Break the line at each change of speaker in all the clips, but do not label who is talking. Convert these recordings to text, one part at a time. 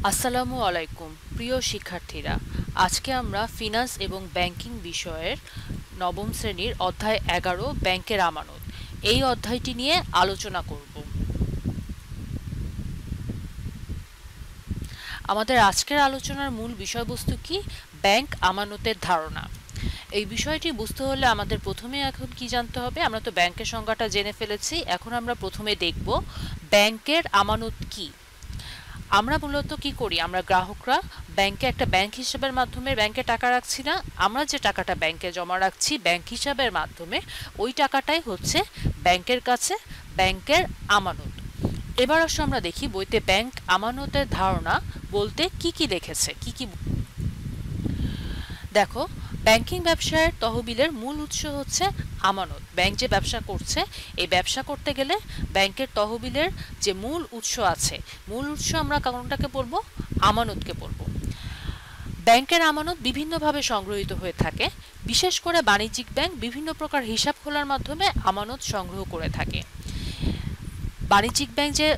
আসসালামু আলাইকুম প্রিয় শিক্ষার্থীরা, আজকে আমরা ফিনান্স এবং ব্যাংকিং বিষয়ের নবম শ্রেণীর অধ্যায় 11 ব্যাংকের আমানত এই অধ্যায়টি নিয়ে আলোচনা করব। আমাদের আজকের আলোচনার মূল বিষয়বস্তু কি? ব্যাংক আমানতের ধারণা। এই বিষয়টি বুঝতে হলে আমাদের প্রথমে এখন কি জানতে হবে? আমরা তো ব্যাংকের সংজ্ঞাটা জেনে ফেলেছি, এখন আমরা প্রথমে দেখব ব্যাংকের আমানত কি। আমরা মূলত কি করি, আমরা গ্রাহকরা ব্যাংকে একটা ব্যাংক হিসাবের মাধ্যমে ব্যাংকে টাকা রাখছি না, আমরা যে টাকাটা ব্যাংকে জমা রাখছি ব্যাংক হিসাবের মাধ্যমে, ওই টাকাটাই হচ্ছে ব্যাংকের কাছে ব্যাংকের আমানত। এবার আসলে আমরা দেখি বইতে ব্যাংক আমানতের ধারণা বলতে কি কি লিখেছে, কি কি। দেখো, ব্যাংকিং ব্যবসায়ের তহবিলের মূল উৎস হচ্ছে আমানত। ব্যাংক যে ব্যবসা করছে, এই ব্যবসা করতে গেলে ব্যাংকের তহবিলের যে মূল উৎস আছে, মূল উৎস আমরা কোনটাকে বলবো? আমানতকে বলবো। ব্যাংকের আমানত বিভিন্নভাবে সংগ্রহীত হয়ে থাকে। বিশেষ করে বাণিজ্যিক ব্যাংক বিভিন্ন প্রকার হিসাব খোলার মাধ্যমে আমানত সংগ্রহ করে থাকে। বাণিজ্যিক ব্যাংক যে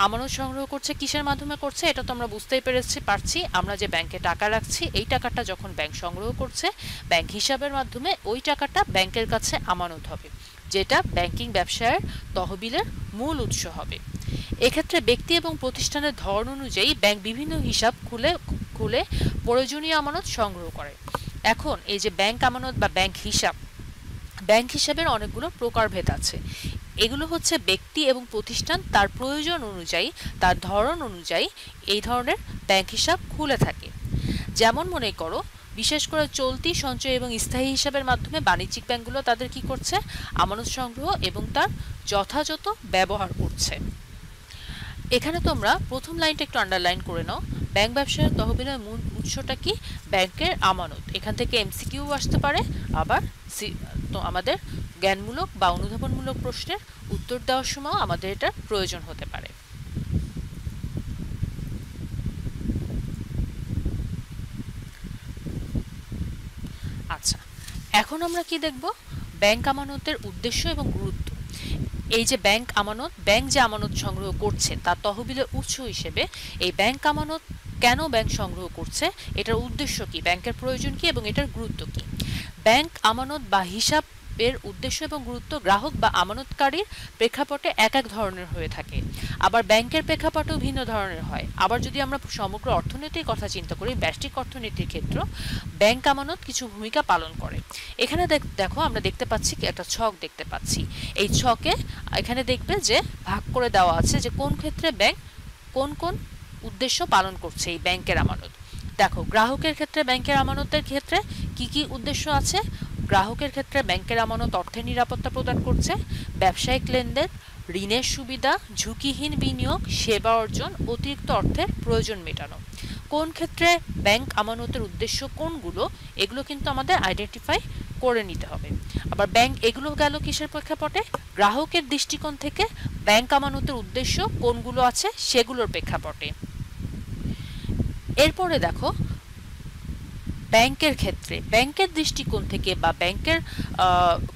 আমানত সংগ্রহ করছে কিসের মাধ্যমে করছে, এটা তো আমরা বুঝতেই পারছি। আমরা যে ব্যাংকে টাকা রাখছি, এই টাকাটা যখন ব্যাংক সংগ্রহ করছে ব্যাংক হিসাবের মাধ্যমে, ওই টাকাটা ব্যাংকের কাছে আমানত হবে, যেটা ব্যাংকিং ব্যবসায়ের তহবিলের মূল উৎস হবে। এক্ষেত্রে ব্যক্তি এবং প্রতিষ্ঠানের ধরন অনুযায়ী ব্যাংক বিভিন্ন হিসাব খুলে খুলে প্রয়োজনীয় আমানত সংগ্রহ করে। এখন এই যে ব্যাংক আমানত বা ব্যাংক হিসাবের অনেকগুলো প্রকারভেদ আছে। এগুলো হচ্ছে ব্যক্তি এবং প্রতিষ্ঠান তার প্রয়োজন অনুযায়ী, তার ধরন অনুযায়ী এই ধরনের ব্যাংক হিসাব খুলে থাকে। যেমন মনে করো, বিশেষ করে চলতি, সঞ্চয় এবং স্থায়ী হিসাবের মাধ্যমে বাণিজ্যিক ব্যাংকগুলো তাদের কি করছে? আমানত সংগ্রহ এবং তার যথাযথ ব্যবহার করছে। এখানে তোমরা প্রথম লাইনটা একটু আন্ডারলাইন করে নাও। ব্যাংক ব্যবসায়ের তহবিলের মূল উৎসটা কি? ব্যাংকের আমানত। এখান থেকে এমসিকিউ আসতে পারে, আবার তো আমাদের জ্ঞানমূলক বা অনুধাবনমূলক প্রশ্নের উত্তর দেওয়ার সময় আমাদের এটার প্রয়োজন হতে পারে। আচ্ছা, এখন আমরা কি দেখব? ব্যাংক আমানতের উদ্দেশ্য এবং গুরুত্ব। এই যে ব্যাংক আমানত, ব্যাংক যে আমানত সংগ্রহ করছে তার তহবিলের উৎস হিসেবে এই ব্যাংক আমানত কেন ব্যাংক সংগ্রহ করছে, এটার উদ্দেশ্য কি, ব্যাংকের প্রয়োজন কি এবং এটার গুরুত্ব কি। ব্যাংক আমানত বা হিসাবের উদ্দেশ্য এবং গুরুত্ব গ্রাহক বা আমানতকারীর প্রেক্ষাপটে এক এক ধরনের হয়ে থাকে, আবার ব্যাংকের প্রেক্ষাপটেও ভিন্ন ধরনের হয়। আবার যদি আমরা সমগ্র অর্থনীতির কথা চিন্তা করি, ব্যষ্টিক অর্থনীতির ক্ষেত্র ব্যাংক আমানত কিছু ভূমিকা পালন করে। এখানে দেখো, আমরা দেখতে পাচ্ছি একটা ছক দেখতে পাচ্ছি। এই ছকে এখানে দেখবে যে ভাগ করে দেওয়া আছে যে কোন ক্ষেত্রে ব্যাংক কোন কোন উদ্দেশ্য পালন করছে এই ব্যাংকের আমানত। দেখো, গ্রাহকের ক্ষেত্রে ব্যাংকের আমানতের ক্ষেত্রে কি কি উদ্দেশ্য আছে? গ্রাহকের ক্ষেত্রে ব্যাংকের আমানত অর্থের নিরাপত্তা প্রদান করছে, ব্যবসায়িক লেনদেন, ঋণের সুবিধা, ঝুঁকিহীন বিনিয়োগ, সেবা অর্জন, অতিরিক্ত অর্থের প্রয়োজন মেটানো। কোন ক্ষেত্রে ব্যাংক আমানতের উদ্দেশ্য কোনগুলো, এগুলো কিন্তু আমাদের আইডেন্টিফাই করে নিতে হবে। আবার ব্যাংক এগুলো গেল কিসের প্রেক্ষাপটে? গ্রাহকের দৃষ্টিকোণ থেকে ব্যাংক আমানতের উদ্দেশ্য কোনগুলো আছে সেগুলোর প্রেক্ষাপটে। এরপরে দেখো, ব্যাংকের ক্ষেত্রে ব্যাংকের দৃষ্টিকোণ থেকে বা ব্যাংকের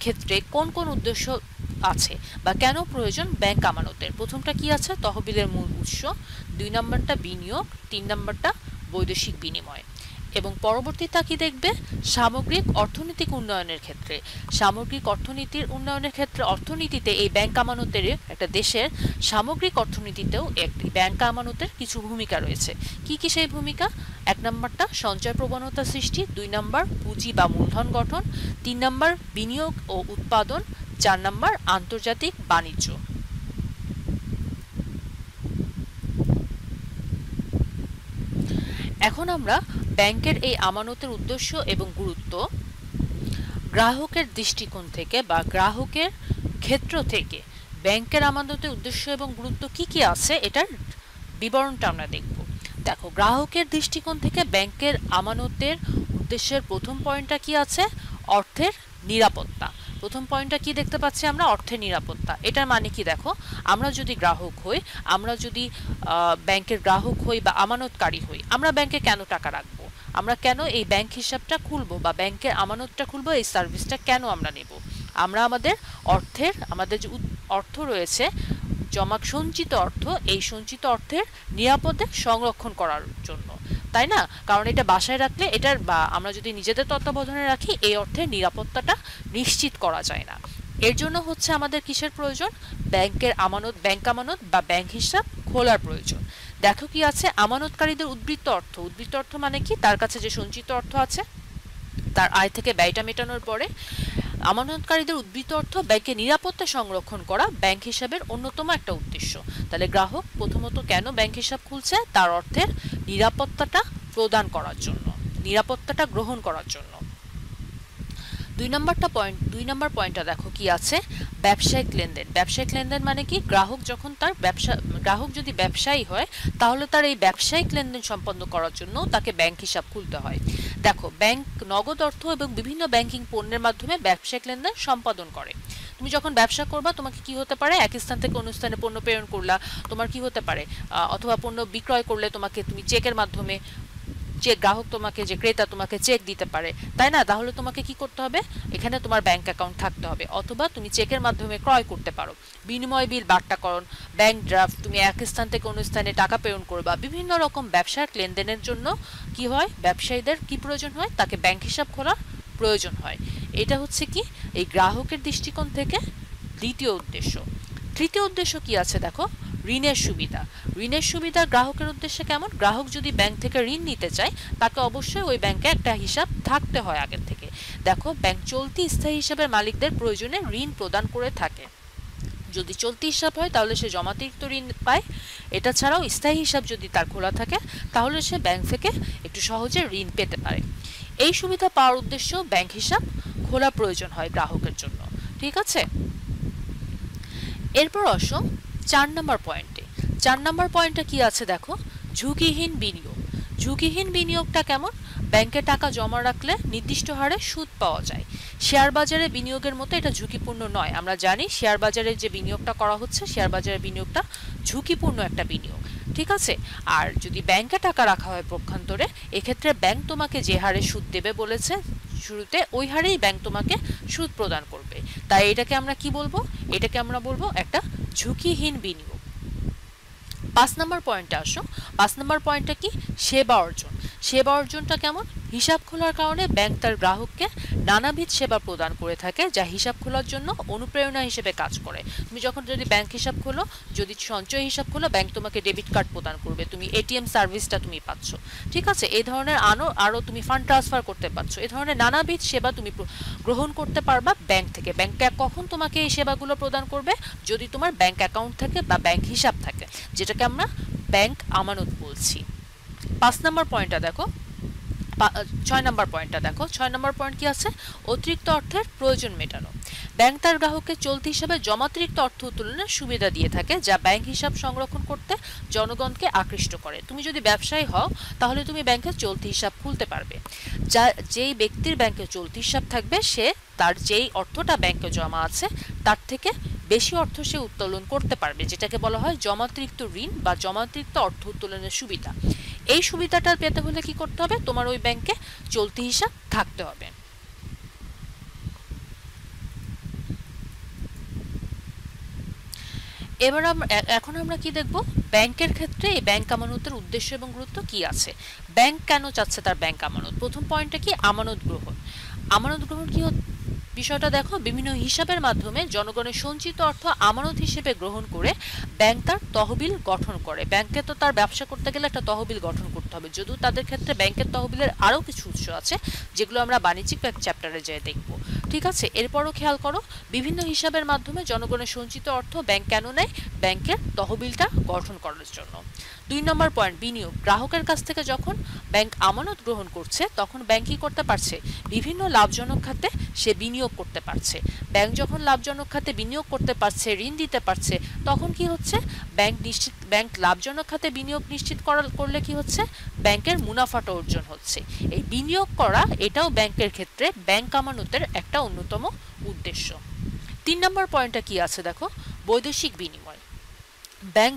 ক্ষেত্রে কোন কোন উদ্দেশ্য আছে বা কেন প্রয়োজন ব্যাংক আমানতের। প্রথমটা কি আছে? তহবিলের মূল উৎস, 2 নম্বরটা বিনিয়োগ, 3 নম্বরটা বৈদেশিক বিনিময়। এবং পরবর্তীটা কি দেখবে? সামগ্রিক অর্থনৈতিক উন্নয়নের ক্ষেত্রে। সামগ্রিক অর্থনীতির উন্নয়নের ক্ষেত্রে অর্থনীতিতে এই ব্যাংক আমানতের, একটা দেশের সামগ্রিক অর্থনীতিতেও একটি ব্যাংক আমানতের কিছু ভূমিকা রয়েছে। কি কি সেই ভূমিকা? 1 নম্বরটা সঞ্চয় প্রবণতা সৃষ্টি, 2 নম্বর পুঁজি বা মূলধন গঠন, 3 নম্বর বিনিয়োগ ও উৎপাদন, 4 নম্বর আন্তর্জাতিক বাণিজ্য। এখন আমরা ব্যাংকের এই আমানতের উদ্দেশ্য এবং গুরুত্ব গ্রাহকের দৃষ্টিকোণ থেকে বা গ্রাহকের ক্ষেত্র থেকে ব্যাংকের আমানতের উদ্দেশ্য এবং গুরুত্ব কি কি আছে এটার বিবরণটা আমরা দেখব। দেখো, গ্রাহকের দৃষ্টিকোণ থেকে ব্যাংকের আমানতের উদ্দেশ্যের প্রথম পয়েন্টটা কি আছে? অর্থের নিরাপত্তা। প্রথম পয়েন্টটা কি দেখতে পাচ্ছি আমরা? অর্থের নিরাপত্তা। এটার মানে কি? দেখো, আমরা যদি গ্রাহক হই, আমরা যদি ব্যাংকের গ্রাহক হই বা আমানতকারী হই, আমরা ব্যাংকে কেন টাকা রাখবো, আমরা কেন এই ব্যাংক হিসাবটা খুলবো বা ব্যাংকের আমানতটা খুলবো, এই সার্ভিসটা কেন আমরা নেব? আমরা আমাদের যে অর্থ রয়েছে, জমা সঞ্চিত অর্থ, এই সঞ্চিত অর্থের নিরাপদে সংরক্ষণ করার জন্য, তাই না? কারণ এটা বাসায় রাখলে এটার বা আমরা যদি নিজেদের তত্ত্বাবধানে রাখি এই অর্থের নিরাপত্তাটা নিশ্চিত করা যায় না। এর জন্য হচ্ছে আমাদের কিসের প্রয়োজন? ব্যাংকের আমানত, ব্যাংক আমানত বা ব্যাংক হিসাব খোলার প্রয়োজন। দেখো কি আছে, আমানতকারীদের উদ্বৃত্ত অর্থ। উদ্বৃত্ত অর্থ মানে কি? তার কাছে যে সঞ্চিত অর্থ আছে তার আয় থেকে ব্যয়টা মেটানোর পরে আমানতকারীদের উদ্বৃত্ত অর্থ ব্যাংকে নিরাপত্তা সংরক্ষণ করা ব্যাংক হিসাবের অন্যতম একটা উদ্দেশ্য। তাহলে গ্রাহক প্রথমত কেন ব্যাংক হিসাব খুলছে? তার অর্থের নিরাপত্তাটা প্রদান করার জন্য, নিরাপত্তাটা গ্রহণ করার জন্য। দুই নম্বর পয়েন্টটা দেখো কি আছে, ব্যবসায়িক লেনদেন। ব্যবসায়িক লেনদেন মানে কি? গ্রাহক যদি ব্যবসায়ী হয় তাহলে তার এই ব্যবসায়িক লেনদেন সম্পন্ন করার জন্য তাকে ব্যাংক হিসাব খুলতে হয়। দেখো, ব্যাংক নগদ অর্থ এবং বিভিন্ন ব্যাংকিং পণ্যের মাধ্যমে ব্যবসায়িক লেনদেন সম্পাদন করে। তুমি যখন ব্যবসা করবা তোমাকে কি হতে পারে, এক স্থান থেকে অন্য স্থানে পণ্য প্রেরণ করলা, তোমার কি হতে পারে, অথবা পণ্য বিক্রয় করলে তুমি চেকের মাধ্যমে, গ্রাহক তোমাকে, যে ক্রেতা তোমাকে চেক দিতে পারে, তাই না? তাহলে তোমাকে কি করতে হবে? এখানে তোমার ব্যাংক অ্যাকাউন্ট থাকতে হবে। অথবা তুমি চেকের মাধ্যমে ক্রয় করতে পারো, বিনিময় বিল, বাট্টাকরণ, ব্যাংক ড্রাফট, তুমি এক স্থান থেকে অন্য স্থানে টাকা প্রেরণ করবা। বিভিন্ন রকম ব্যবসার লেনদেনের জন্য কি হয়, ব্যবসায়ীদের কি প্রয়োজন হয়? তাকে ব্যাংক হিসাব খোলার প্রয়োজন হয়। এটা হচ্ছে কি এই গ্রাহকের দৃষ্টিকোণ থেকে দ্বিতীয় উদ্দেশ্য। তৃতীয় উদ্দেশ্য কি আছে দেখো, ঋণের সুবিধা। ঋণের সুবিধা গ্রাহকের উদ্দেশ্যে কেমন? গ্রাহক যদি ব্যাংক থেকে ঋণ নিতে চায় তাকে অবশ্যই ওই ব্যাংকে একটা হিসাব থাকতে হয় আগের থেকে। দেখো, ব্যাংক চলতি স্থায়ী হিসাবের মালিকদের প্রয়োজনে ঋণ প্রদান করে থাকে। যদি চলতি হিসাব হয় তাহলে সে জমাতিরিক্ত ঋণ পায়। এটা ছাড়াও স্থায়ী হিসাব যদি তার খোলা থাকে তাহলে সে ব্যাংক থেকে একটু সহজে ঋণ পেতে পারে। এই সুবিধা পাওয়ার উদ্দেশ্য ব্যাংক হিসাব খোলা প্রয়োজন হয় গ্রাহকের জন্য। ঠিক আছে, এরপর আসো 4 নম্বর পয়েন্টে। 4 নম্বর পয়েন্টে কি আছে দেখো, ঝুঁকিহীন বিনিয়োগ। ঝুঁকিহীন বিনিয়োগটা কেমন? ব্যাংকে টাকা জমা রাখলে নির্দিষ্ট হারে সুদ পাওয়া যায়। শেয়ার বাজারে বিনিয়োগের মতো এটা ঝুঁকিপূর্ণ নয়। আমরা জানি শেয়ার বাজারে যে বিনিয়োগটা করা হচ্ছে, শেয়ার বাজারের বিনিয়োগটা ঝুঁকিপূর্ণ একটা বিনিয়োগ। ঠিক আছে, আর যদি ব্যাংকে টাকা রাখা হয় পক্ষান্তরে, এক্ষেত্রে ব্যাংক তোমাকে যে হারে সুদ দেবে বলেছে শুরুতে, ওই হারেই ব্যাংক তোমাকে সুদ প্রদান করবে। তাই এটাকে আমরা কি বলবো? এটাকে আমরা বলবো একটা ঝুঁকিহীন বিনিয়োগ। 5 নম্বর পয়েন্টে আসো। 5 নম্বর পয়েন্টটা কি? সেবা অর্জন। সেবা অর্জনটা কেমন? হিসাব খোলার কারণে ব্যাংক তার গ্রাহককে নানাবিধ সেবা প্রদান করে থাকে, যা হিসাব খোলার জন্য অনুপ্রেরণা হিসেবে কাজ করে। তুমি যখন যদি ব্যাংক হিসাব খোলো, যদি সঞ্চয় হিসাব খোলো, ব্যাংক তোমাকে ডেবিট কার্ড প্রদান করবে, তুমি এটিএম সার্ভিসটা তুমি পাচ্ছ। ঠিক আছে, এই ধরনের আরো তুমি ফান্ড ট্রান্সফার করতে পারছো। এই ধরনের নানাবিধ সেবা তুমি গ্রহণ করতে পারবা ব্যাংক থেকে। ব্যাংক কখন তোমাকে এই সেবাগুলো প্রদান করবে? যদি তোমার ব্যাংক অ্যাকাউন্ট থাকে বা ব্যাংক হিসাব থাকে, যেটাকে আমরা ব্যাংক আমানত বলছি। 5 নম্বর পয়েন্টটা দেখো, 6 নম্বর পয়েন্টটা দেখো। 6 নম্বর পয়েন্ট কি আছে? অতিরিক্ত অর্থের প্রয়োজন মেটানো। ব্যাংক তার গ্রাহককে চলতি হিসাবে জমাতিরিক্ত অর্থ উত্তোলনের সুবিধা দিয়ে থাকে, যা ব্যাংক হিসাব সংরক্ষণ করতে জনগণকে আকৃষ্ট করে। তুমি যদি ব্যবসায়ী হও তাহলে তুমি ব্যাংকে চলতি হিসাব খুলতে পারবে। যেই ব্যক্তির ব্যাংকে চলতি হিসাব থাকবে, সে তার যেই অর্থটা ব্যাংকে জমা আছে তার থেকে বেশি অর্থ সে উত্তোলন করতে পারবে, যেটাকে বলা হয় জমাতিরিক্ত ঋণ বা জমাতিরিক্ত অর্থ উত্তোলনের সুবিধা। এই সুবিধাটা পেতে হলে কি করতে হবে? তোমার ওই ব্যাংকে চলতি হিসাব থাকতে হবে। এখন আমরা কি দেখব? ব্যাংকের ক্ষেত্রে এই ব্যাংক আমানতের উদ্দেশ্য এবং গুরুত্ব কি আছে। ব্যাংক কেন চাচ্ছে তার ব্যাংক আমানত? প্রথম পয়েন্টটা কি? আমানত গ্রহণ। আমানত গ্রহণ কি বিষয়টা দেখো, বিভিন্ন হিসাবের মাধ্যমে জনগণের সঞ্চিত অর্থ আমানত হিসেবে গ্রহণ করে ব্যাংক তার তহবিল গঠন করে। ব্যাংকে তো তার ব্যবসা করতে গেলে একটা তহবিল গঠন করতে হবে, যদিও তাদের ক্ষেত্রে ব্যাংকের তহবিলের আরও কিছু উৎস আছে, যেগুলো আমরা বাণিজ্যিক ব্যাংক চ্যাপ্টারে যেয়ে দেখব। ঠিক আছে, এরপরও খেয়াল করো, বিভিন্ন হিসাবের মাধ্যমে জনগণের সঞ্চিত অর্থ ব্যাংক কেন নেয়? ব্যাংকের তহবিলটা গঠন করার জন্য। 2 নম্বর পয়েন্ট, বিনিয়োগ। গ্রাহকের কাছ থেকে যখন ব্যাংক আমানত গ্রহণ করছে তখন ব্যাংক কি করতে পারছে? বিভিন্ন লাভজনক খাতে সে বিনিয়োগ করতে পারছে। ব্যাংক যখন লাভজনক খাতে বিনিয়োগ করতে পারছে, ঋণ দিতে পারছে, তখন কি হচ্ছে? ব্যাংক লাভজনক খাতে বিনিয়োগ নিশ্চিত করলে কি হচ্ছে? ব্যাংকের মুনাফাটা অর্জন হচ্ছে। এই বিনিয়োগ করা, এটাও ব্যাংকের ক্ষেত্রে ব্যাংক আমানতের একটা অন্যতম উদ্দেশ্য। 3 নম্বর পয়েন্টটা কি আছে দেখো, বৈদেশিক বিনিময়। ব্যাংক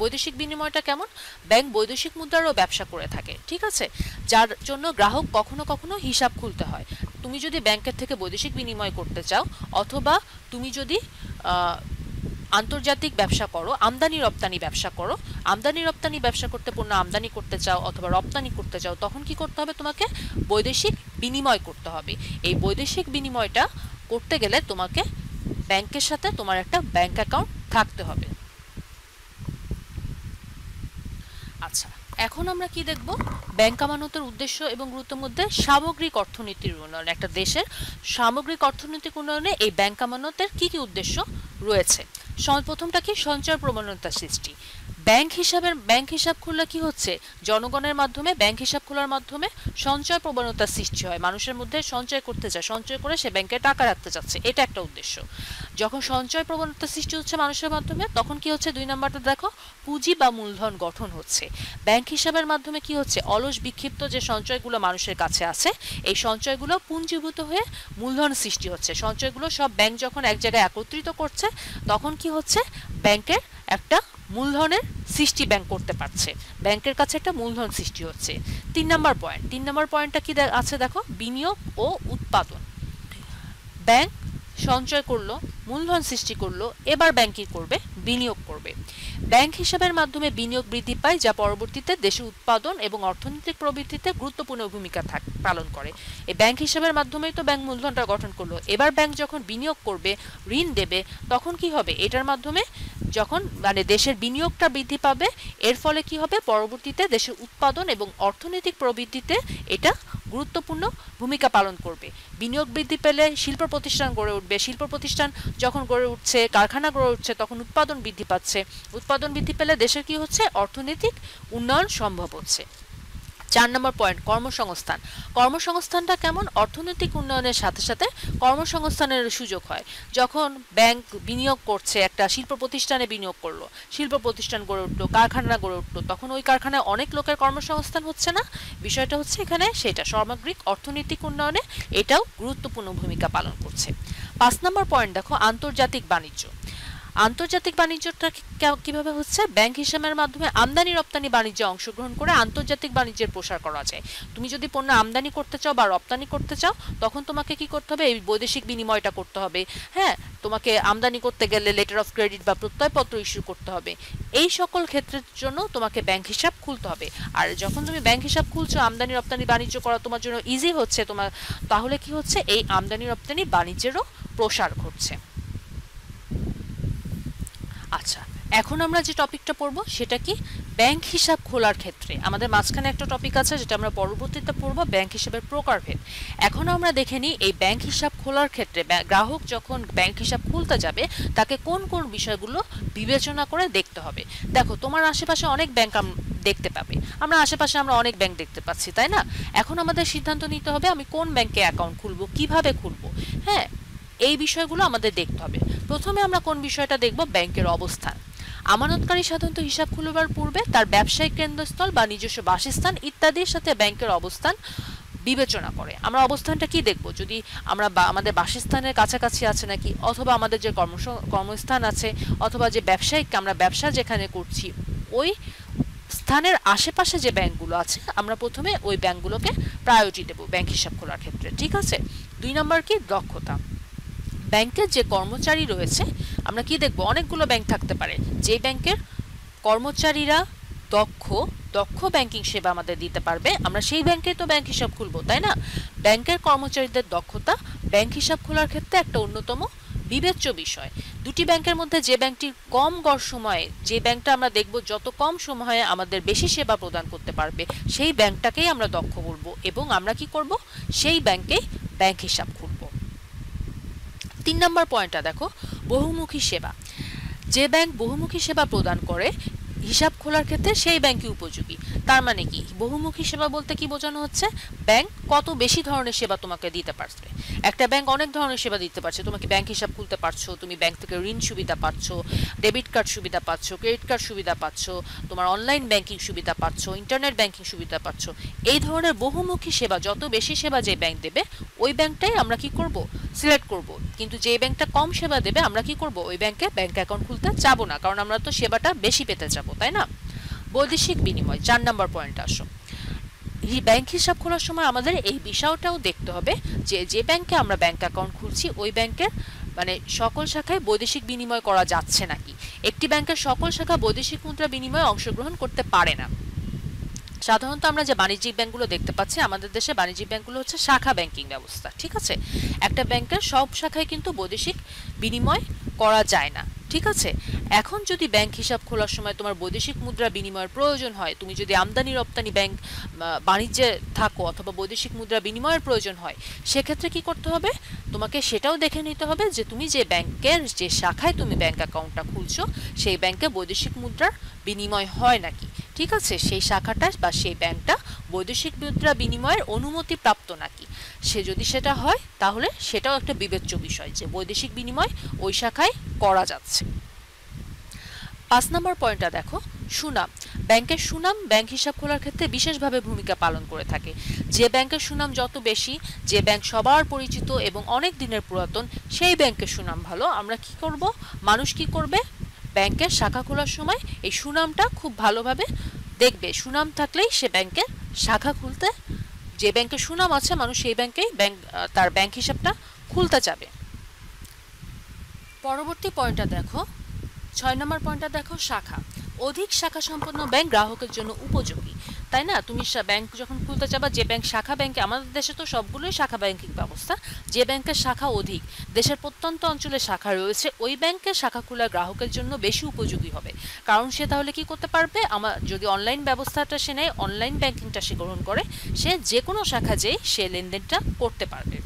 বৈদেশিক বিনিময়টা কেমন? ব্যাংক বৈদেশিক মুদ্রারও ব্যবসা করে থাকে। ঠিক আছে, যার জন্য গ্রাহক কখনো কখনো হিসাব খুলতে হয়। তুমি যদি ব্যাংকের থেকে বৈদেশিক বিনিময় করতে চাও, অথবা তুমি যদি আন্তর্জাতিক ব্যবসা করো, আমদানি রপ্তানি ব্যবসা করো, আমদানি রপ্তানি ব্যবসা করতে পণ্য আমদানি করতে চাও অথবা রপ্তানি করতে চাও, তখন কি করতে হবে? তোমাকে বৈদেশিক বিনিময় করতে হবে। এই বৈদেশিক বিনিময়টা করতে গেলে তোমাকে ব্যাংকের সাথে তোমার একটা ব্যাংক অ্যাকাউন্ট থাকতে হবে। আচ্ছা, এখন আমরা কি দেখব? ব্যাংক আমানতের উদ্দেশ্য এবং গুরুত্বের মধ্যে সামগ্রিক অর্থনীতির উন্নয়ন। একটা দেশের সামগ্রিক অর্থনৈতিক উন্নয়নে এই ব্যাংক আমানতের কি কি উদ্দেশ্য রয়েছে? প্রথমটা কি? সঞ্চয় প্রবণতা সৃষ্টি। ব্যাংক হিসাব খুললে কি হচ্ছে? জনগণের মাধ্যমে ব্যাংক হিসাব খোলার মাধ্যমে সঞ্চয় প্রবণতার সৃষ্টি হয়, মানুষের মধ্যে সঞ্চয় করতে চায়, সঞ্চয় করে সে ব্যাংকে টাকা রাখতে চাচ্ছে, এটা একটা উদ্দেশ্য। যখন সঞ্চয় প্রবণতা সৃষ্টি হচ্ছে মানুষের মাধ্যমে, তখন কি হচ্ছে? 2 নাম্বারটা দেখো, পুঁজি বা মূলধন গঠন হচ্ছে। ব্যাংক হিসাবের মাধ্যমে কি হচ্ছে? অলস বিক্ষিপ্ত যে সঞ্চয়গুলো মানুষের কাছে আছে, এই সঞ্চয়গুলো পুঞ্জীভূত হয়ে মূলধন সৃষ্টি হচ্ছে। সঞ্চয়গুলো সব ব্যাংক যখন এক জায়গায় একত্রিত করছে, তখন কি হচ্ছে? ব্যাংকের একটা মূলধনের সৃষ্টি ব্যাংক করতে পারছে, ব্যাংকের কাছে একটা মূলধন সৃষ্টি হচ্ছে। 3 নম্বর পয়েন্টটা কি আছে দেখো, বিনিয়োগ ও উৎপাদন। ব্যাংক সঞ্চয় করলো, মূলধন সৃষ্টি করলো, এবার ব্যাংক কি করবে? বিনিয়োগ করবে। ব্যাংক হিসাবের মাধ্যমে বিনিয়োগ বৃদ্ধি পায়, যা পরবর্তীতে দেশের উৎপাদন এবং অর্থনৈতিক প্রবৃদ্ধিতে গুরুত্বপূর্ণ ভূমিকা পালন করে। এই ব্যাংক হিসাবের মাধ্যমেই তো ব্যাংক মূলধনটা গঠন করলো। এবার ব্যাংক যখন বিনিয়োগ করবে, ঋণ দেবে, তখন কি হবে? এটার মাধ্যমে যখন মানে দেশের বিনিয়োগটা বৃদ্ধি পাবে, এর ফলে কি হবে? পরবর্তীতে দেশের উৎপাদন এবং অর্থনৈতিক প্রবৃদ্ধিতে এটা গুরুত্বপূর্ণ ভূমিকা পালন করবে। বিনিয়োগ বৃদ্ধি পেলে শিল্প প্রতিষ্ঠান গড়ে উঠবে, শিল্প প্রতিষ্ঠান যখন গড়ে উঠছে, কারখানা গড়ে উঠছে, তখন উৎপাদন বৃদ্ধি পাচ্ছে, উৎপাদন বৃদ্ধি পেলে দেশের কি হচ্ছে? অর্থনৈতিক উন্নয়ন সম্ভব হচ্ছে। 4 নম্বর পয়েন্ট, কর্মসংস্থান। কর্মসংস্থানটা কেমন? অর্থনৈতিক উন্নয়নের সাথে সাথে কর্মসংস্থানের সুযোগ হয়। যখন ব্যাংক বিনিয়োগ করছে, একটা শিল্প প্রতিষ্ঠানে বিনিয়োগ করলো, শিল্প প্রতিষ্ঠান গড়ে উঠলো, কারখানা গড়ে উঠলো, তখন ওই কারখানায় অনেক লোকের কর্মসংস্থান হচ্ছে না? বিষয়টা হচ্ছে এখানে সেটা সামগ্রিক অর্থনৈতিক উন্নয়নে এটাও গুরুত্বপূর্ণ ভূমিকা পালন করছে। 5 নম্বর পয়েন্ট দেখো, আন্তর্জাতিক বাণিজ্য। আন্তর্জাতিক বাণিজ্যটা কিভাবে হচ্ছে? ব্যাংক হিসাবের মাধ্যমে আমদানি রপ্তানি বাণিজ্যে অংশগ্রহণ করে আন্তর্জাতিক বাণিজ্যের প্রসার করা যায়। তুমি যদি পণ্য আমদানি করতে চাও বা রপ্তানি করতে চাও, তখন তোমাকে কি করতে হবে? এই বৈদেশিক বিনিময়টা করতে হবে। হ্যাঁ, তোমাকে আমদানি করতে গেলে লেটার অফ ক্রেডিট বা প্রত্যয়পত্র ইস্যু করতে হবে। এই সকল ক্ষেত্রের জন্য তোমাকে ব্যাংক হিসাব খুলতে হবে। আর যখন তুমি ব্যাংক হিসাব খুলছো, আমদানি রপ্তানি বাণিজ্য করা তোমার জন্য ইজি হচ্ছে, তাহলে কি হচ্ছে? এই আমদানি রপ্তানি বাণিজ্যেরও প্রসার ঘটছে। আচ্ছা, এখন আমরা যে টপিকটা পড়বো সেটা কি? ব্যাংক হিসাব খোলার ক্ষেত্রে আমাদের মাঝখানে একটা টপিক আছে যেটা আমরা পরবর্তীতে পড়বো, ব্যাংক হিসাবের প্রকারভেদ। এখন আমরা দেখে নিই এই ব্যাংক হিসাব খোলার ক্ষেত্রে গ্রাহক যখন ব্যাংক হিসাব খুলতে যাবে, তাকে কোন কোন বিষয়গুলো বিবেচনা করে দেখতে হবে। দেখো, তোমার আশেপাশে অনেক ব্যাংক দেখতে পাবে, আমরা আশেপাশে অনেক ব্যাংক দেখতে পাচ্ছি, তাই না? এখন আমাদের সিদ্ধান্ত নিতে হবে আমি কোন ব্যাংকে অ্যাকাউন্ট খুলবো, কিভাবে খুলবো। হ্যাঁ, এই বিষয়গুলো আমাদের দেখতে হবে। প্রথমে আমরা কোন বিষয়টা দেখব? ব্যাংকের অবস্থান। আমানতকারী সাধারণত হিসাব খুলবার পূর্বে তার ব্যবসায়িক কেন্দ্রস্থল বা নিজস্ব বাসস্থান ইত্যাদির সাথে ব্যাংকের অবস্থান বিবেচনা করে। আমরা অবস্থানটা কি দেখব? যদি আমরা আমাদের বাসস্থানের কাছাকাছি আছে নাকি, অথবা আমাদের যে কর্মস্থান আছে, অথবা যে ব্যবসায়িক আমরা ব্যবসা যেখানে করছি ওই স্থানের আশেপাশে যে ব্যাংকগুলো আছে, আমরা প্রথমে ওই ব্যাংকগুলোকে প্রায়োরিটি দেব ব্যাংক হিসাব খোলার ক্ষেত্রে। ঠিক আছে। 2 নম্বর কি? দক্ষতা। ব্যাংকের যে কর্মচারী রয়েছে, আমরা কি দেখব? অনেকগুলো ব্যাংক থাকতে পারে, যে ব্যাংকের কর্মচারীরা দক্ষ ব্যাংকিং সেবা আমাদের দিতে পারবে, আমরা সেই ব্যাংকে তো ব্যাংক হিসাব খুলবো, তাই না? ব্যাংকের কর্মচারীদের দক্ষতা ব্যাংক হিসাব খোলার ক্ষেত্রে একটা অন্যতম বিবেচ্য বিষয়। দুটি ব্যাংকের মধ্যে যে ব্যাংকটি কম গড় সময়ে, যে ব্যাংকটা আমরা দেখব যত কম সময়ে আমাদের বেশি সেবা প্রদান করতে পারবে, সেই ব্যাংকটাকেই আমরা দক্ষ বলবো, এবং আমরা কি করব? সেই ব্যাংকেই ব্যাংক হিসাব খুলব। 3 নম্বর পয়েন্টটা দেখো, বহুমুখী সেবা। যে ব্যাংক বহুমুখী সেবা প্রদান করে হিসাব খোলার ক্ষেত্রে সেই ব্যাংকই উপযোগী। তার মানে কি? বহুমুখী সেবা বলতে কি বোঝানো হচ্ছে? ব্যাংক কত বেশি ধরনের সেবা তোমাকে দিতে পারছে। একটা ব্যাংক অনেক ধরনের সেবা দিতে পারছে, তোমাকে ব্যাংক হিসাব খুলতে পারছো, তুমি ব্যাংক থেকে ঋণ সুবিধা পাচ্ছ, ডেবিট কার্ড সুবিধা পাচ্ছ, ক্রেডিট কার্ড সুবিধা পাচ্ছ, তোমার অনলাইন ব্যাংকিং সুবিধা পাচ্ছ, ইন্টারনেট ব্যাংকিং সুবিধা পাচ্ছ। এই ধরনের বহুমুখী সেবা, যত বেশি সেবা যে ব্যাংক দেবে, ওই ব্যাংকটাই আমরা কি করব? সিলেক্ট করব। কিন্তু যে ব্যাংকটা কম সেবা দেবে, আমরা কি করব? ওই ব্যাংকে ব্যাংক অ্যাকাউন্ট খুলতে যাব না, কারণ আমরা তো সেবাটা বেশি পেতে যাব, তাই না? বৈদেশিক বিনিময়। 4 নম্বর পয়েন্ট আসো। ব্যাংক হিসাব খোলার সময় আমাদের এই বিষয়টাও দেখতে হবে যে যে ব্যাংকে আমরা ব্যাংক অ্যাকাউন্ট খুলছি ওই ব্যাংকের মানে সকল শাখায় বৈদেশিক বিনিময় করা যাচ্ছে নাকি। একটি ব্যাংকের সকল শাখা বৈদেশিক মুদ্রা বিনিময়ে অংশগ্রহণ করতে পারে না। সাধারণত আমরা যে বাণিজ্যিক ব্যাংকগুলো দেখতে পাচ্ছি, আমাদের দেশে বাণিজ্যিক ব্যাংকগুলো হচ্ছে শাখা ব্যাংকিং ব্যবস্থা, ঠিক আছে। একটা ব্যাংকের সব শাখায় কিন্তু বৈদেশিক বিনিময় করা যায় না, ঠিক আছে। এখন যদি ব্যাংক হিসাব খোলার সময় তোমার বৈদেশিক মুদ্রা বিনিময়ের প্রয়োজন হয়, তুমি যদি আমদানি রপ্তানি ব্যাংক বাণিজ্যে থাকো অথবা বৈদেশিক মুদ্রা বিনিময়ের প্রয়োজন হয়, সেক্ষেত্রে কি করতে হবে, তোমাকে সেটাও দেখে নিতে হবে যে তুমি যে ব্যাংকের যে শাখায় তুমি ব্যাংক অ্যাকাউন্টটা খুলছো সেই ব্যাংকে বৈদেশিক মুদ্রার বিনিময় হয় নাকি, ঠিক আছে। সেই শাখাটা বা সেই ব্যাংকটা বৈদেশিক মুদ্রা বিনিময়ের অনুমতি প্রাপ্ত নাকি। সে যদি সেটা হয় তাহলে সেটাও একটা বিবেচ্য বিষয় যে বৈদেশিক বিনিময় ওই শাখায় করা যাচ্ছে। 5 নম্বর পয়েন্টটা দেখো, সুনাম। ব্যাংকের সুনাম ব্যাংক হিসাব খোলার ক্ষেত্রে বিশেষভাবে ভূমিকা পালন করে থাকে। যে ব্যাংকের সুনাম যত বেশি, যে ব্যাংক সবার পরিচিত এবং অনেক দিনের পুরাতন, সেই ব্যাংকের সুনাম ভালো। আমরা কি করব, মানুষ কি করবে, ব্যাংকের শাখা খোলার সময় এই সুনামটা খুব ভালোভাবে দেখবে। সুনাম থাকলেই সে ব্যাংকের শাখা খুলতে, যে ব্যাংকের সুনাম আছে মানুষ সেই ব্যাংকেই তার ব্যাংক হিসাবটা খুলতে যাবে। পরবর্তী পয়েন্টটা দেখো, 6 নম্বর পয়েন্টটা দেখো, শাখা। অধিক শাখা সম্পন্ন ব্যাংক গ্রাহকের জন্য উপযোগী, তাই না। তুমি ব্যাংক যখন খুলতে যাবা, যে ব্যাংক শাখা ব্যাংকে, আমাদের দেশে তো সবগুলোই শাখা ব্যাংকিং ব্যবস্থা, যে ব্যাংকের শাখা অধিক, দেশের প্রত্যন্ত অঞ্চলে শাখা রয়েছে, ওই ব্যাংকের শাখা খোলা গ্রাহকের জন্য বেশি উপযোগী হবে। কারণ সে তাহলে কি করতে পারবে, যদি অনলাইন ব্যবস্থাটা সে নেয়, অনলাইন ব্যাংকিংটা সে গ্রহণ করে, সে যে কোনো শাখা যেই সে লেনদেনটা করতে পারবে।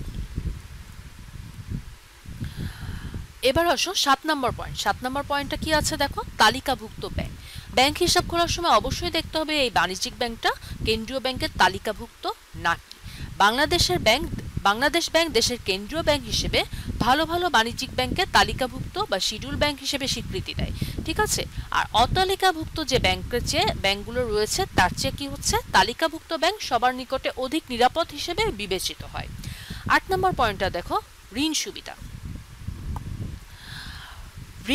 এবার আসো 7 নম্বর পয়েন্ট। 7 নম্বর পয়েন্টটা কি আছে দেখো, তালিকাভুক্ত ব্যাংক। ব্যাংক হিসাব খোলার সময় অবশ্যই দেখতে হবে এই বাণিজ্যিক ব্যাংকটা কেন্দ্রীয় ব্যাংকের তালিকাভুক্ত নাকি। বাংলাদেশ ব্যাংক দেশের কেন্দ্রীয় ব্যাংক হিসেবে ভালো ভালো বাণিজ্যিক ব্যাংকের তালিকাভুক্ত বা শিডিউল ব্যাংক হিসেবে স্বীকৃতি দেয়, ঠিক আছে। আর অতালিকাভুক্ত যে ব্যাংকগুলো রয়েছে তার চেয়ে কি হচ্ছে, তালিকাভুক্ত ব্যাংক সবার নিকটে অধিক নিরাপদ হিসেবে বিবেচিত হয়। 8 নম্বর পয়েন্টটা দেখো, ঋণ সুবিধা।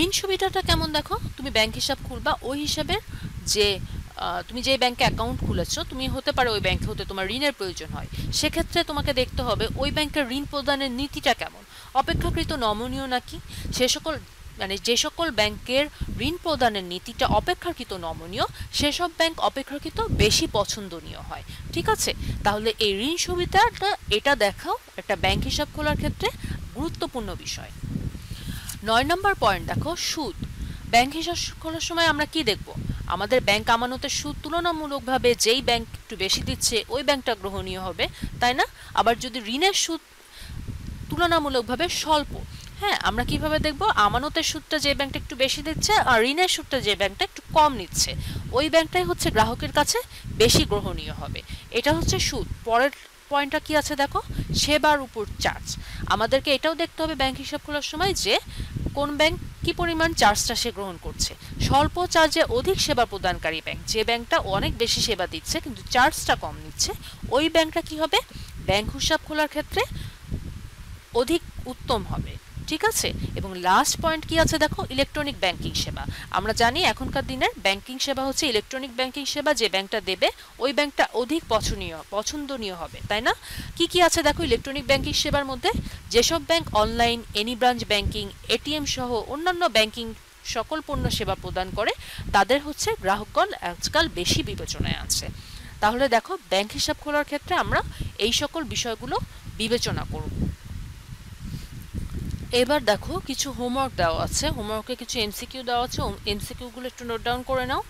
ঋণ সুবিধাটা কেমন দেখো, তুমি ব্যাংক হিসাব খুলবা, ওই হিসাবে যে তুমি যে ব্যাংকে অ্যাকাউন্ট খুলেছো, তুমি হতে পারে ওই ব্যাংকে হতে তোমার ঋণের প্রয়োজন হয়, সেক্ষেত্রে তোমাকে দেখতে হবে ওই ব্যাংকের ঋণ প্রদানের নীতিটা কেমন, অপেক্ষাকৃত নমনীয় নাকি। যে সকল ব্যাংকের ঋণ প্রদানের নীতিটা অপেক্ষাকৃত নমনীয়, সেসব ব্যাংক অপেক্ষাকৃত বেশি পছন্দনীয় হয়, ঠিক আছে। তাহলে এই ঋণ সুবিধাটা এটা দেখাও একটা ব্যাংক হিসাব খোলার ক্ষেত্রে গুরুত্বপূর্ণ বিষয়। 9 নম্বর পয়েন্ট দেখো, সুদ। ব্যাংক হিসাব খোলার সময় আমরা কি দেখব, আমাদের ব্যাংক আমানতের সুদ তুলনামূলকভাবে যেই ব্যাংক একটু বেশি দিচ্ছে ওই ব্যাংকটা গ্রহণীয় হবে, তাই না। আবার যদি ঋণের সুদ তুলনামূলকভাবে স্বল্প, হ্যাঁ, আমরা কিভাবে দেখব, আমানতের সুদটা যে ব্যাংকটা একটু বেশি দিচ্ছে আর ঋণের সুদটা যে ব্যাংকটা একটু কম নিচ্ছে, ওই ব্যাংকটাই হচ্ছে গ্রাহকের কাছে বেশি গ্রহণীয় হবে। এটা হচ্ছে সুদ। পরের পয়েন্টটা কি আছে দেখো, সেবার উপর চার্জ। আমাদেরকে এটাও দেখতে হবে ব্যাংক হিসাব খোলার সময় যে কোন ব্যাংক কি পরিমাণ চার্জটা সে গ্রহণ করছে। স্বল্প চার্জে অধিক সেবা প্রদানকারী ব্যাংক, যে ব্যাংকটা অনেক বেশি সেবা দিচ্ছে কিন্তু চার্জটা কম নিচ্ছে, ওই ব্যাংকটা কি হবে, ব্যাংক হিসাব খোলার ক্ষেত্রে অধিক উত্তম হবে, ঠিক আছে। এবং লাস্ট পয়েন্ট কি আছে দেখো, ইলেকট্রনিক ব্যাংকিং সেবা। আমরা জানি এখনকার দিনের ব্যাংকিং সেবা হচ্ছে ইলেকট্রনিক ব্যাংকিং সেবা, যে ব্যাংকটা দেবে ওই ব্যাংকটা অধিক পছন্দনীয় হবে, তাই না। কি কি আছে দেখো ইলেকট্রনিক ব্যাংকিং সেবার মধ্যে, যেসব bank online, any branch banking, ATM সহ অন্যান্য ব্যাংকিং সকল পণ্য সেবা প্রদান করে, তাদের হচ্ছে গ্রাহকগণ আজকাল বেশি বিবেচনায় আছে। তাহলে দেখো ব্যাংক হিসাব খোলার ক্ষেত্রে আমরা এই সকল বিষয়গুলো বিবেচনা করব। এবার দেখো কিছু হোমওয়ার্ক দেওয়া আছে, হোমওয়ার্কে কিছু এমসিকিউ দেওয়া আছে, এমসিকিউগুলো একটু নোট ডাউন করে নাও।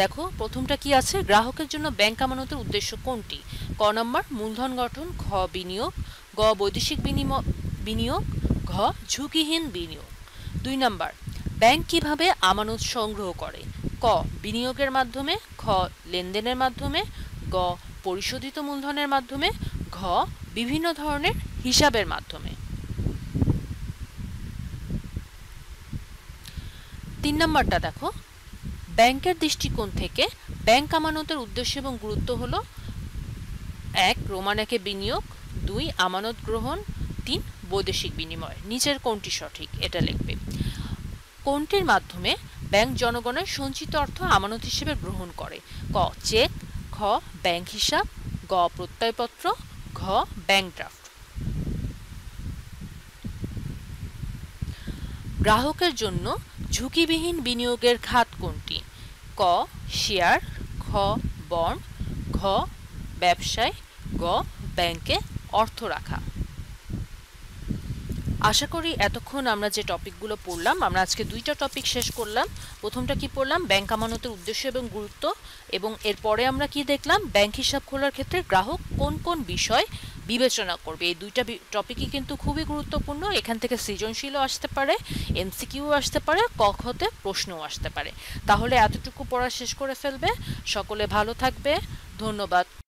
দেখো প্রথমটা কি আছে, গ্রাহকের জন্য ব্যাংক আমানতের উদ্দেশ্য কোনটি। ক নম্বর, মূলধন গঠন। খ, বিনিয়োগ। গ, বৈদেশিক বিনিয়োগ। ঘ, ঝুঁকিহীন বিনিয়োগ। 2 নম্বর, ব্যাংক কিভাবে আমানত সংগ্রহ করে। ক, বিনিয়োগের মাধ্যমে। খ, লেনদেনের মাধ্যমে। গ, পরিশোধিত মূলধনের মাধ্যমে। ঘ, বিভিন্ন ধরনের হিসাবের মাধ্যমে। 3 নম্বরটা দেখো, ব্যাংকের দৃষ্টিকোণ থেকে ব্যাংক আমানতের উদ্দেশ্য এবং গুরুত্ব হলো 1, রোমান একে বিনিয়োগ। 2, আমানত গ্রহণ। 3, বৈদেশিক বিনিময়। নিচের কোনটি সঠিক এটা লিখবে। কোনটির মাধ্যমে ব্যাংক জনগণের সঞ্চিত অর্থ আমানত হিসেবে গ্রহণ করে। ক, চেক। খ, ব্যাংক হিসাব। গ, প্রত্যয়পত্র। ঘ, ব্যাংক ড্রাফট। গ্রাহকের জন্য ঝুঁকিবিহীন বিনিয়োগের খাত কোনটি? ক শেয়ার, খ বন্ড, ঘ ব্যবসায়, গ ব্যাংকে অর্থ রাখা। আশা করি এতক্ষণ আমরা যে টপিকগুলো পড়লাম, আমরা আজকে দুইটা টপিক শেষ করলাম। প্রথমটা কি পড়লাম? ব্যাংক আমানতের উদ্দেশ্য এবং গুরুত্ব, এবং এরপরে আমরা কি দেখলাম? ব্যাংক হিসাব খোলার ক্ষেত্রে গ্রাহক কোন কোন বিষয় বিবেচনা করবে। এই দুইটা টপিকই কিন্তু খুবই গুরুত্বপূর্ণ। এখান থেকে সৃজনশীলও আসতে পারে, এমসিকিউ আসতে পারে, কখতে প্রশ্নও আসতে পারে। তাহলে এতটুকু পড়া শেষ করে ফেলবে। সকলে ভালো থাকবে। ধন্যবাদ।